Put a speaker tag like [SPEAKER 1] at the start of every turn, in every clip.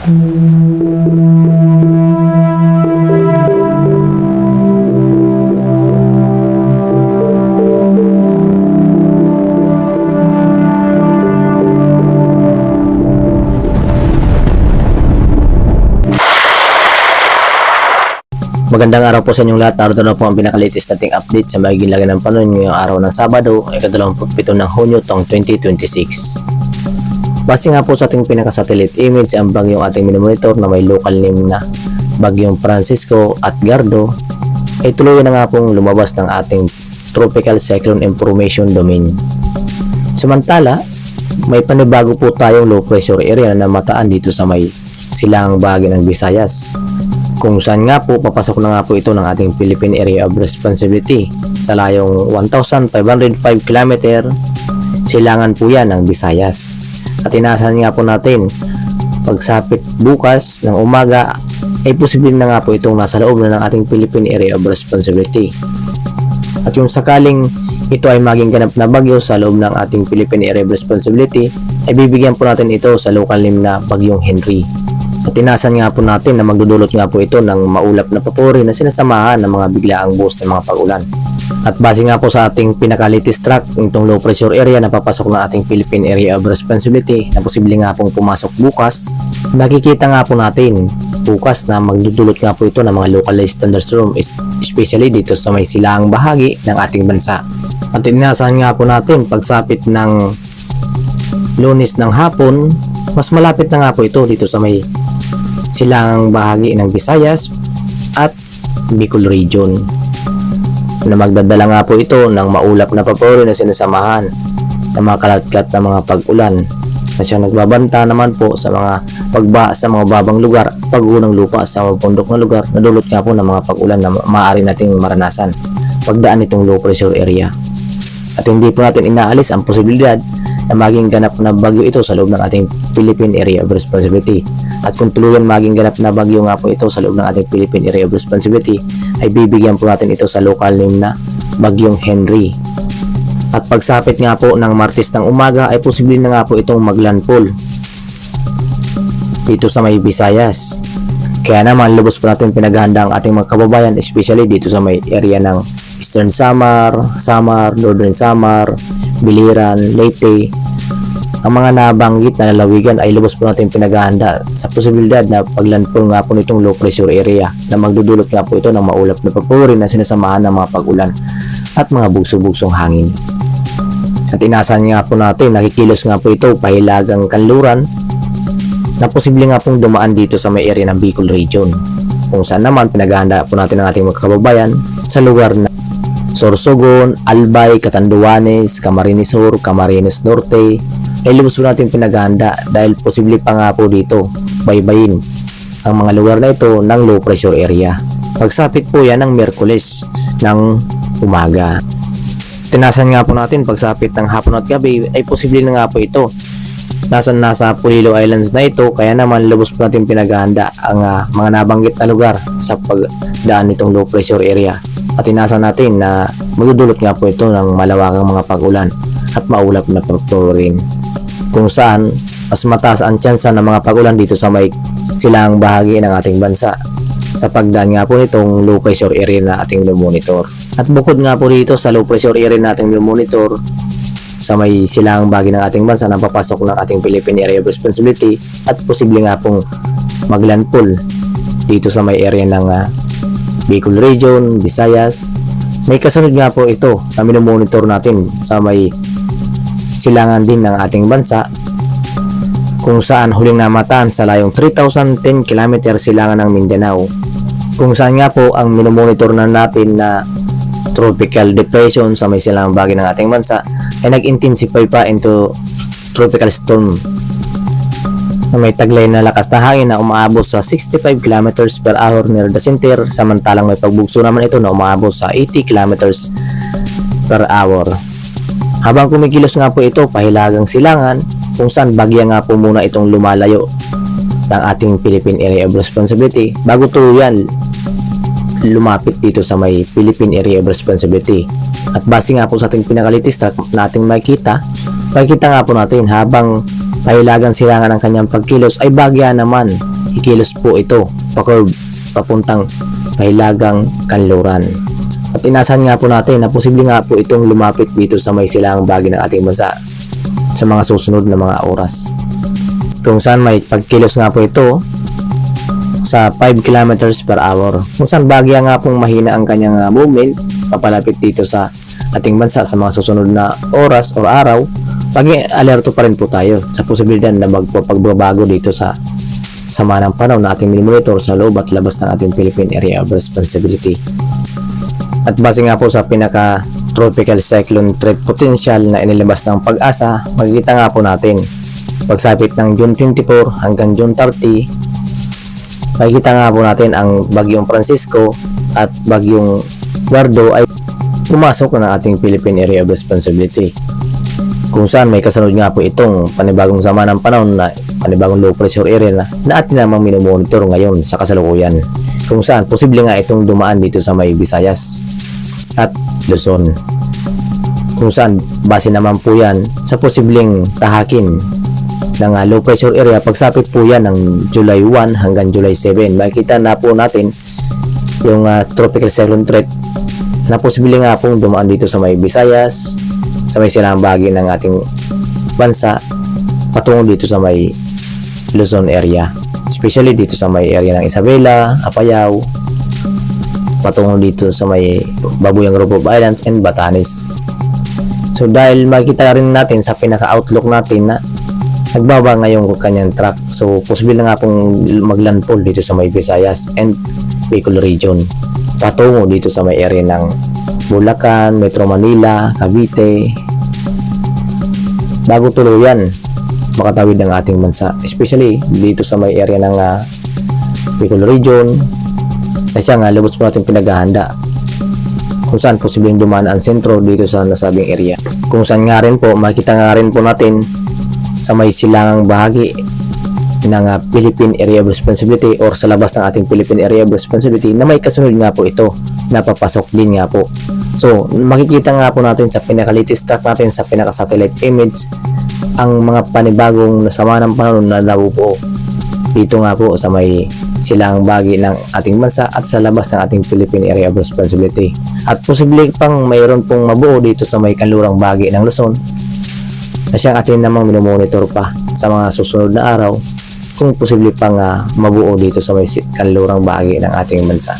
[SPEAKER 1] Magandang araw po sa inyong lahat. Narito na po ang pinaka-latest nating update sa magiging lagay ng panahon ngayong araw ng Sabado ay 27 ng Hunyo taong 2026. Base nga po sa ating pinaka-satellite image ang bagyong ating minomonitor na may local name na Bagyong Francisco at Gardo ay tuluyan na nga pong lumabas ng ating Tropical Cyclone Information Domain. Samantala, may panibago po tayong low pressure area na mataan dito sa may silangang bahagi ng Visayas, kung saan nga po papasok na nga po ito ng ating Philippine Area of Responsibility sa layong 1,505 km. Silangan po yan ng Visayas. At inasahan nga po natin pagsapit bukas ng umaga ay posible na nga po itong nasa loob na ng ating Philippine Area of Responsibility. At yung sakaling ito ay maging ganap na bagyo sa loob ng ating Philippine Area of Responsibility ay bibigyan po natin ito sa local name na Bagyong Henry. At inasan nga po natin na magdudulot nga po ito ng maulap na papuri na sinasamahan ng mga biglaang buhos ng mga pag-ulan. At base nga po sa ating pinaka-latest track, itong low pressure area na papasok ng ating Philippine Area of Responsibility na posible nga pong pumasok bukas, makikita nga po natin bukas na magdudulot nga po ito ng mga localized thunderstorm, especially dito sa may silangang bahagi ng ating bansa. At inasahan nga po natin pagsapit ng Lunes ng hapon, mas malapit na nga po ito dito sa may silangang bahagi ng Visayas at Bicol region, na magdadala nga po ito ng maulap na papuri na sinasamahan ng mga kalat-kalat na mga pag-ulan na siya nagbabanta naman po sa mga pagbaha sa mga babang lugar, pag-unang lupa sa mga bundok na lugar na dulot nga po ng mga pag-ulan na maaari nating maranasan pagdaan itong low pressure area. At hindi po natin inaalis ang posibilidad na maging ganap na bagyo ito sa loob ng ating Philippine Area of Responsibility. At kung tuluyan maging ganap na bagyo nga po ito sa loob ng ating Philippine Area of Responsibility, ay bibigyan po natin ito sa local name na Bagyong Henry. At pagsapit nga po ng Martes ng umaga ay posible na nga po itong maglandfall dito sa may Visayas. Kaya naman lubos po natin pinaghahanda ang ating mga kababayan, especially dito sa may area ng Eastern Samar, Northern Samar, Biliran, Leyte. Ang mga nabanggit na lalawigan ay lubos po natin pinaghahanda sa posibilidad na paglandfall nga po nitong low pressure area na magdudulot nga po ito ng maulap na papuri na sinasamahan ng mga pag-ulan at mga bugso-bugsong hangin. At inasahan nga po natin, nakikilos nga po ito pahilagang kanluran na posible nga pong dumaan dito sa may area ng Bicol region, kung saan naman pinaghahanda po natin ang ating mga kababayan sa lugar na Sorsogon, Albay, Catanduanes, Camarines Sur, Camarines Norte ay lubos po natin pinaghahanda dahil posible pa nga po dito baybayin ang mga lugar na ito ng low pressure area. Pagsapit po yan ng Miyerkules ng umaga. Tinasan nga po natin pagsapit ng hapon at gabi ay posible na nga po ito nasa Polillo Islands na ito, kaya naman lubos po natin pinaghahanda ang mga nabanggit na lugar sa pagdaan nitong low pressure area. At inasan natin na magdudulot nga po ito ng malawakang mga pag-ulan at maulap na pagturin, kung saan mas mataas ang tsansa ng mga pag-ulan dito sa may silangang bahagi ng ating bansa sa pagdaan nga po nitong low pressure area na ating monitor. At bukod nga po dito sa low pressure area na ating monitor sa may silangang bahagi ng ating bansa na papasok ng ating Philippine Area of Responsibility at posible nga pong maglandfall dito sa may area ng Bicol region, Visayas. May kasunod nga po ito na minomonitor natin sa may silangan din ng ating bansa, kung saan huling namataan sa layong 3,010 km silangan ng Mindanao, kung saan nga po ang minomonitor na natin na tropical depression sa may silangang bahagi ng ating bansa ay nag-intensify pa into tropical storm na may taglay na lakas na hangin na umaabot sa 65 km per hour near the center, samantalang may pagbugso naman ito na umaabot sa 80 km per hour. Habang kumikilos nga po ito pahilagang silangan, kung saan bagya nga po muna itong lumalayo ng ating Philippine Area of Responsibility bago tuluyan lumapit dito sa may Philippine Area of Responsibility. At base nga po sa ating pinaka-latest track na ating makikita nga po natin habang pahilagang silangan ng kanyang pagkilos ay bagya naman ikilos po ito pa-curve papuntang pahilagang kanluran. At inasahan nga po natin na posible nga po itong lumapit dito sa may silangang bahagi ng ating bansa sa mga susunod na mga oras, kung saan may pagkilos nga po ito sa 5 kilometers per hour, kung saan bagya nga pong mahina ang kanyang movement papalapit dito sa ating bansa sa mga susunod na oras o araw. Pag-alerto pa rin po tayo sa posibilidad na magpapagbabago dito sa sama ng panahon na ating monitor sa loob at labas ng ating Philippine Area of Responsibility. At base nga po sa pinaka tropical cyclone threat potential na inilabas ng Pag-asa, makikita nga po natin pagsapit ng June 24 hanggang June 30, makikita nga po natin ang bagyong Francisco at bagyong Guardo ay pumasok na ating Philippine Area of Responsibility, kung saan may kasunod nga po itong panibagong sama ng panahon na panibagong low pressure area na atin namang minomonitor ngayon sa kasalukuyan, kung saan posible nga itong dumaan dito sa may Visayas at Luzon, kung saan base naman po yan sa posibleng tahakin ng low pressure area. Pagsapit po yan ng July 1 hanggang July 7, makikita na po natin yung tropical cyclone threat na posible nga pong dumaan dito sa may Visayas, sa may silangang bahagi ng ating bansa patungo dito sa may Luzon area, especially dito sa may area ng Isabela, Apayao, patungo dito sa may Babuyang Group of Islands and Batanes. So dahil makikita rin natin sa pinaka-outlook natin na nagbaba ngayong kanyang track, so posible na nga pong maglandfall dito sa may Visayas and Bicol region patungo dito sa may area ng Bulacan, Metro Manila, Cavite, bago tuluyan makatawid ng ating bansa, especially dito sa may area ng Bicol region. Kasi nga lubos po natin pinaghahanda kung saan posibleng dumaan ang sentro dito sa nasabing area, kung saan nga rin po makita nga rin po natin sa may silangang bahagi ng Philippine Area of Responsibility or sa labas ng ating Philippine Area of Responsibility na may kasunod nga po ito na papasok din nga po. So makikita nga po natin sa pinaka-latest track natin sa pinaka-satellite image ang mga panibagong nasama ng panahon na nabubuo dito nga po sa may silangang bahagi ng ating bansa at sa labas ng ating Philippine Area of Responsibility, at posible pang mayroon pong mabuo dito sa may kanlurang bahagi ng Luzon na siyang atin namang minomonitor pa sa mga susunod na araw kung posible pang mabuo dito sa may kanlurang bahagi ng ating bansa.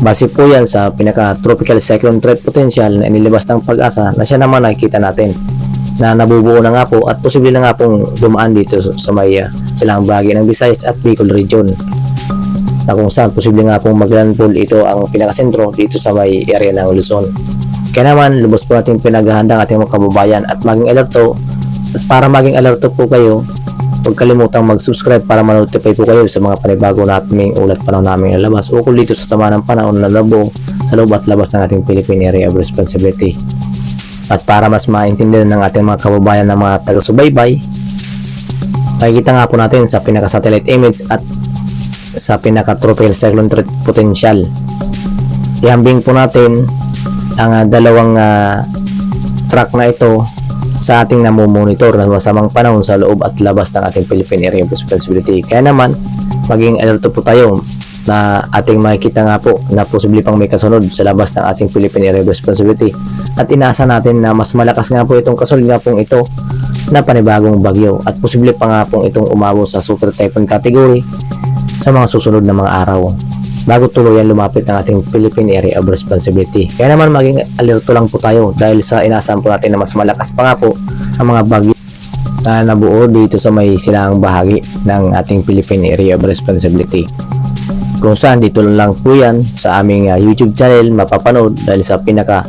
[SPEAKER 1] Base po yan sa pinaka-tropical cyclone threat potential na inilabas ng Pag-asa na siya naman nakikita natin na nabubuo na nga po at posible na nga pong dumaan dito sa may silangang bahagi ng Visayas at Bicol region, na kung saan posible nga pong maglandfall ito ang pinakasentro dito sa may area ng Luzon. Kaya naman lubos po natin pinaghahanda ang ating mga kababayan at maging alerto, at para maging alerto po kayo, huwag kalimutang mag-subscribe para ma-notify po kayo sa mga panibago nating ulat panahon namin nalabas ukol dito sa sama ng panahon na labo sa loob at labas ng ating Philippine Area of Responsibility. At para mas maintindihan ng ating mga kababayan na mga taga-subaybay, makikita nga po natin sa pinaka-satellite image at sa pinaka-tropical cyclone threat potential. Ihambing po natin ang dalawang track na ito sa ating namomonitor na masamang panahon sa loob at labas ng ating Philippine Area of Responsibility. Kaya naman, maging alerto po tayo na ating makikita nga po na posible pang may kasunod sa labas ng ating Philippine Area of Responsibility, at inaasa natin na mas malakas nga po itong kasunod nga pong ito na panibagong bagyo, at posible pa nga pong itong umabot sa super typhoon category sa mga susunod na mga araw bago tuluyan lumapit ng ating Philippine Area of Responsibility. Kaya naman maging alerto lang po tayo dahil sa inaasahan po natin na mas malakas pa nga po ang mga bagyo na nabuo dito sa may silangang bahagi ng ating Philippine Area of Responsibility, kung saan dito lang po yan sa aming YouTube channel mapapanood dahil sa pinaka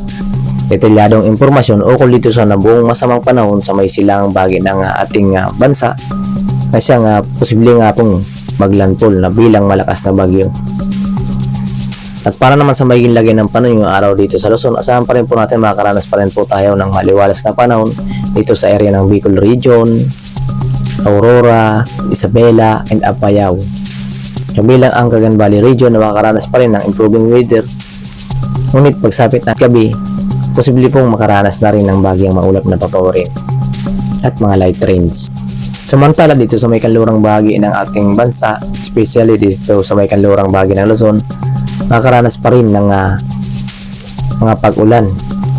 [SPEAKER 1] detalyadong impormasyon ukol dito sa nabuong masamang panahon sa may silangang bahagi ng ating bansa na siyang posible nga pong maglandfall na bilang malakas na bagyo. At para naman sa magiging lagay ng panahon yung araw dito sa Luzon, asahan pa rin po natin makakaranas pa rin po tayo ng maliwalas na panahon dito sa area ng Bicol region, Aurora, Isabela, and Apayao. Kabilang ang Cagayan Valley region na makakaranas pa rin ng improving weather. Ngunit pagsapit ng gabi, posible pong makaranas na rin ng bagyang maulap na papawarin at mga light rains. Samantala dito sa may kanlurang bahagi ng ating bansa, especially dito sa may kanlurang bahagi ng Luzon, makakaranas pa rin ng mga pag-ulan.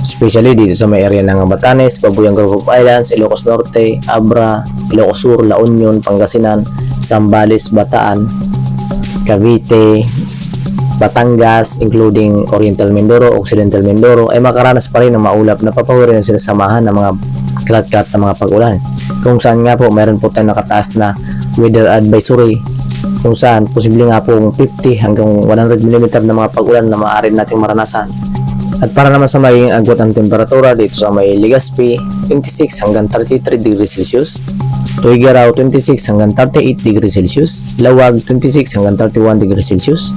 [SPEAKER 1] Especially dito sa may area ng Batanes, Babuyang Group of Islands, Ilocos Norte, Abra, Ilocos Sur, La Union, Pangasinan, Zambales, Bataan, Cavite, Batangas, including Oriental Mindoro, Occidental Mindoro, ay makaranas pa rin ng maulap na papawirin ng sinasamahan ng mga kalat-kalat na mga pag-ulan. Kung saan nga po mayroon po tayong nakataas na weather advisory kung saan posible nga po 50 hanggang 100 mm na mga pag-ulan na maaari nating maranasan. At para naman sa magiging agwat ng temperatura dito sa may Legazpi, 26 hanggang 33 degrees Celsius, Tuigaraw 26 hanggang 38 degrees Celsius, Lawag 26 hanggang 31 degrees Celsius,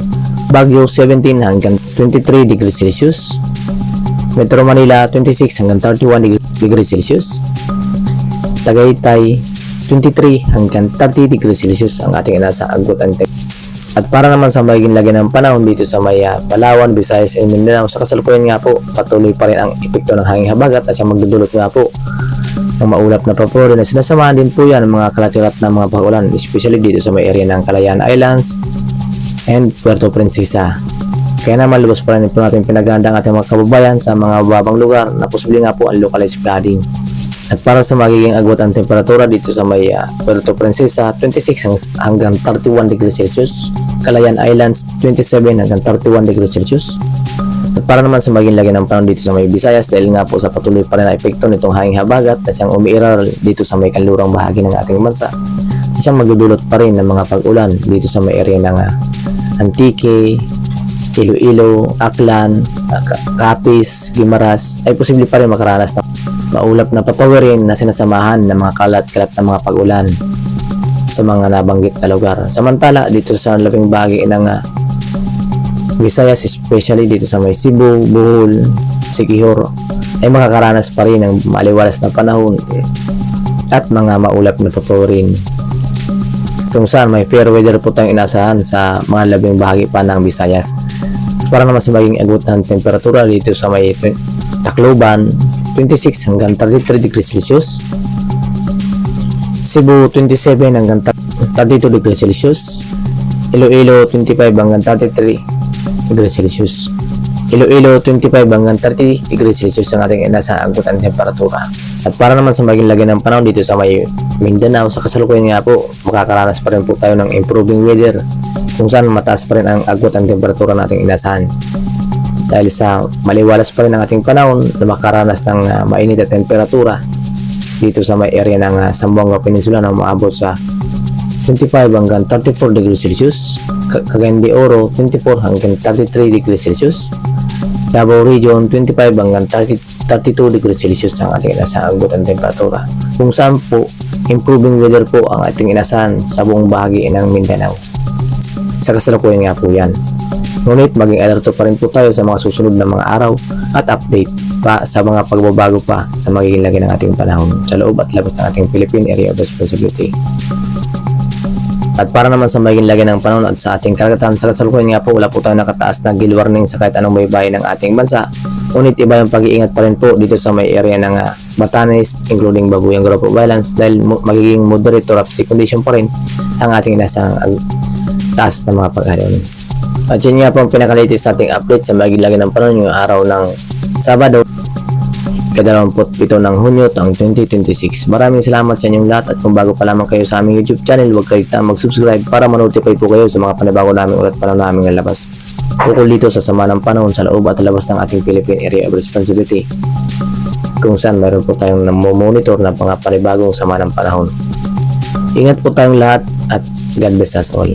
[SPEAKER 1] Baguio 17 hanggang 23 degrees Celsius, Metro Manila 26 hanggang 31 degrees Celsius, Tagaytay 23 hanggang 30 degrees Celsius ang ating inasa agwat ng temperatura. At para naman sa magiging lagay ng panahon dito sa may Palawan, Visayas, and Mindanao, sa kasalukuyan nga po patuloy pa rin ang epekto ng hanging habagat at siyang magdudulot nga po ng maulap na papulo na sinasamahan din po yan ng mga kalatirat na mga pag-ulan, especially dito sa may area ng Calayan Islands and Puerto Princesa. Kaya naman lubos pa rin po natin pinaganda ang ating mga kababayan sa mga babang lugar na posible nga po ang localized flooding. At para sa magiging agwat ang temperatura dito sa may Puerto Princesa, 26 hanggang 31 degrees Celsius, Calayan Islands 27 hanggang 31 degrees Celsius. At para naman sa magiging lagay ng panahon dito sa may Visayas, dahil nga po sa patuloy pa rin na epekto nitong hanging habagat na siyang umiiral dito sa may kanlurang bahagi ng ating bansa, siyang magdudulot pa rin ng mga pag-ulan dito sa may area ng Antique, Iloilo, Aklan, Capiz, Guimaras, ay posible pa rin makaranas ng maulap na papawirin na sinasamahan ng mga kalat-kalat na mga pag-ulan sa mga nabanggit na lugar. Samantala dito sa labing bahagi ng Visayas, especially dito sa may Cebu, Bohol, Siquijor, ay makakaranas pa rin ng maliwalas na panahon at mga maulap na papawirin, kung saan may fair weather po tayong inasahan sa mga labing bahagi pa ng Visayas. Para naman sa maging agwat ng temperatura dito sa may Tacloban, 26 hanggang 33 degrees Celsius, Cebu 27 hanggang 32 degrees Celsius, Iloilo 25 hanggang 33 degrees Celsius, Iloilo 25 hanggang 30 degrees Celsius ang ating inasa agwat ng temperatura. At para naman sa maging lagay ng panahon dito sa may Mindanao, sa kasalukuyan nga po makakaranas pa rin po tayo ng improving weather kung saan mataas pa rin ang agwat ng temperatura nating inasahan. Dahil sa maliwalas pa rin ang ating panahon na makaranas ng mainit na temperatura dito sa may area ng Zamboanga Peninsula na umaabot sa 25 hanggang 34 degrees Celsius, Cagayan de Oro 24 hanggang 33 degrees Celsius, Davao Region 25 hanggang 32 degrees Celsius ang ating inasahan agwat ng temperatura, kung saan po improving weather po ang ating inasahan sa buong bahagi ng Mindanao. Sa kasalukuyan nga po yan. Ngunit maging alerto pa rin po tayo sa mga susunod na mga araw at update pa sa mga pagbabago pa sa magiging lagay ng ating panahon sa loob at labas ng ating Philippine Area of Responsibility. At para naman sa magiging lagay ng panahon at sa ating karagatan, sa kasalukuyan nga po wala po tayo nakataas na gale warning sa kahit anong baybayin ng ating bansa. Ngunit iba yung pag-iingat pa rin po dito sa may area ng Batanes, including Babuyang Group of Islands, dahil magiging moderate to rough sea condition pa rin ang ating nasang taas na mga pag-alon. At yun nga po ang pinaka-latest nating update sa magiging lagay ng panahon yung araw ng Sabado, ika-27 ng Hunyo taong 2026. Maraming salamat sa inyong lahat, at kung bago pa lamang kayo sa aming YouTube channel, huwag kaligtaan mag-subscribe para ma-notify po kayo sa mga panibago namin ulat pa na namin nalabas ukol dito sa sama ng panahon sa loob at labas ng ating Philippine Area of Responsibility, kung saan mayroon po tayong monitor ng mga panibagong sama ng panahon. Ingat po tayong lahat at God bless us all.